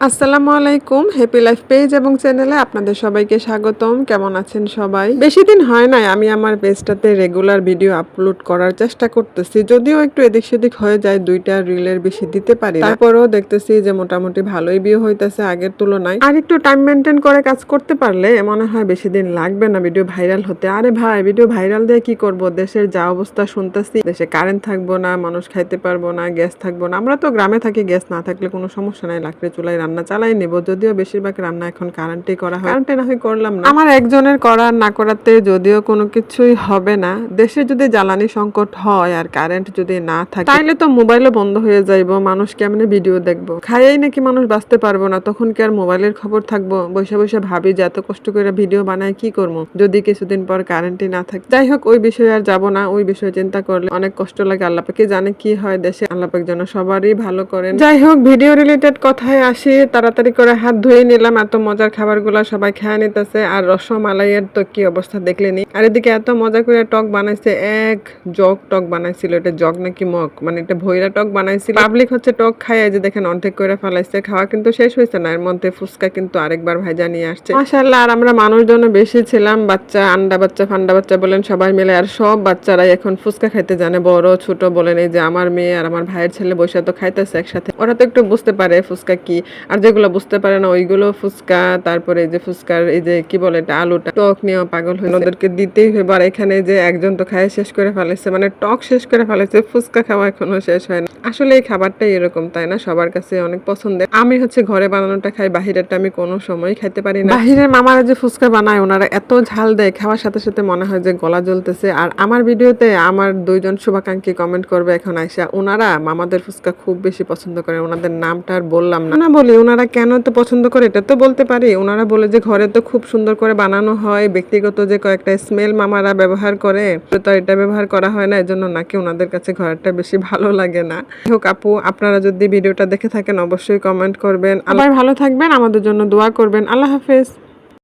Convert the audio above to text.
আসসালামু আলাইকুম, happy life page এবং চ্যানেলে আপনাদের সবাইকে স্বাগতম। কেমন আছেন সবাই? বেশি দিন হয় নাই আমি আমার পেজটাতে রেগুলার ভিডিও আপলোড করার চেষ্টা করতেছি, যদিও একটু এদিক সেদিক হয়ে যায়, 2টা রিলের বেশি দিতে পারি না। তারপরেও দেখতেছি যে মোটামুটি ভালোই ভিউ হইতেছে আগের তুলনায়। আর একটু টাইম মেনটেন করে কাজ করতে পারলে মনে হয় বেশি দিন লাগবে না ভিডিও ভাইরাল হতে। আরে ভাই, ভিডিও ভাইরাল দিয়ে কি করব? দেশের যা অবস্থা শুনতেছি, দেশে কারেন্ট থাকবো না, মানুষ খাইতে পারবো না, গ্যাস থাকবো না। আমরা তো গ্রামে থাকি, গ্যাস না থাকলে কোনো সমস্যা নাই, লাকড়ি চুলায় রান্না চালাই নিব। যদিও বেশিরভাগ রান্না এখন কারেন্টেই করা হয়, কারেন্টে না হয় করলাম না। আমার একজনের করার না করাতে যদিও কোনো কিছুই হবে না। দেশে যদি জ্বালানি সংকট হয় আর কারেন্ট যদি না থাকে, তাইলে তো মোবাইলও বন্ধ হয়ে যাইব। মানুষ কেমনে ভিডিও দেখবো? খাইয়াই নাকি মানুষ বাঁচতে পারবো না, তখন কি আর মোবাইলের খবর থাকবো? বসে বসে ভাবি যে এত কষ্ট করে ভিডিও বানায় কি করবো যদি কিছুদিন পর কারেন্টই না থাকে। যাই হোক, ওই বিষয়ে আর যাবো না। ওই বিষয়ে চিন্তা করলে অনেক কষ্ট লাগে। আল্লাহ পাকে জানে কি হয় দেশে। আল্লাহ পাক যেন সবারই ভালো করেন। যাই হোক, ভিডিও রিলেটেড কথায় আসি। তাড়াতাড়ি করে হাত ধুয়ে নিলাম। এত মজার খাবারগুলো সবাই খেয়ে নিতেছে। আর রসমালাইয়ের তো কি অবস্থা দেখলেনি। আর এদিকে এত মজা করে টক বানাইছে, এক জগ টক বানাইছিল। এটা জগ নাকি মগ, মানে এটা ভৈরা টক বানাইছিল। পাবলিক হচ্ছে টক খায়, যে দেখেন অর্ধেক করে ফেলাইছে। খাওয়া কিন্তু শেষ হয়েছে না, এর মধ্যে ফুচকা কিন্তু আরেকবার ভাইজা নিয়ে আসছে। মাশাআল্লাহ। আর আমরা মানুষজন বেশি ছিলাম, বাচ্চা, আন্ডা বাচ্চা, ফান্ডা বাচ্চা বলেন, সবাই মিলে। আর সব বাচ্চারাই এখন ফুচকা খাইতে জানে, বড় ছোট বলেন। এই যে আমার মেয়ে আর আমার ভাইয়ের ছেলে বসে তো খাইতেছে একসাথে। ওরা তো একটু বুঝতে পারে ফুচকা কি, আর যেগুলো বুঝতে পারে না ওইগুলো ফুচকা। তারপরে এই যে ফুচকার এই যে কি বলে এটা, আলুটা, টক নিয়ে পাগল হয়ে ওদেরকে দিতেই হবে। আর এখানে যে একজন তো খায় শেষ করে ফেলেছে, মানে টক শেষ করে ফেলেছে, ফুচকা খাওয়া এখনো শেষ হয় না। আসলে এই খাবারটাই এরকম, তাই না? সবার কাছে অনেক পছন্দের। আমি হচ্ছে ঘরে বানানোটা খাই, বাহিরেরটা আমি কোনো সময় খাইতে পারি না। বাহিরের মামারা যে ফুচকা বানায়, ওনারা এত ঝাল দেয়, খাওয়ার সাথে সাথে মনে হয় যে গলা জ্বলতেছে। আর আমার ভিডিওতে আমার 2জন শুভাকাঙ্ক্ষী কমেন্ট করবে এখন আইসা, ওনারা মামাদের ফুচকা খুব বেশি পছন্দ করে। ওনাদের নামটা আর বললাম না, বলি ওনারা কেন তো পছন্দ করে এটা তো বলতে পারি। ওনারা বলে যে ঘরে তো খুব সুন্দর করে বানানো হয়, ব্যক্তিগত যে কয়েকটা স্মেল মামারা ব্যবহার করে, তো এটা ব্যবহার করা হয় না, এজন্য নাকি ওনাদের কাছে ঘরটা বেশি ভালো লাগে না। হোক আপু, আপনারা যদি ভিডিওটা দেখে থাকেন অবশ্যই কমেন্ট করবেন। সবাই ভালো থাকবেন, আমাদের জন্য দোয়া করবেন। আল্লাহ হাফেজ।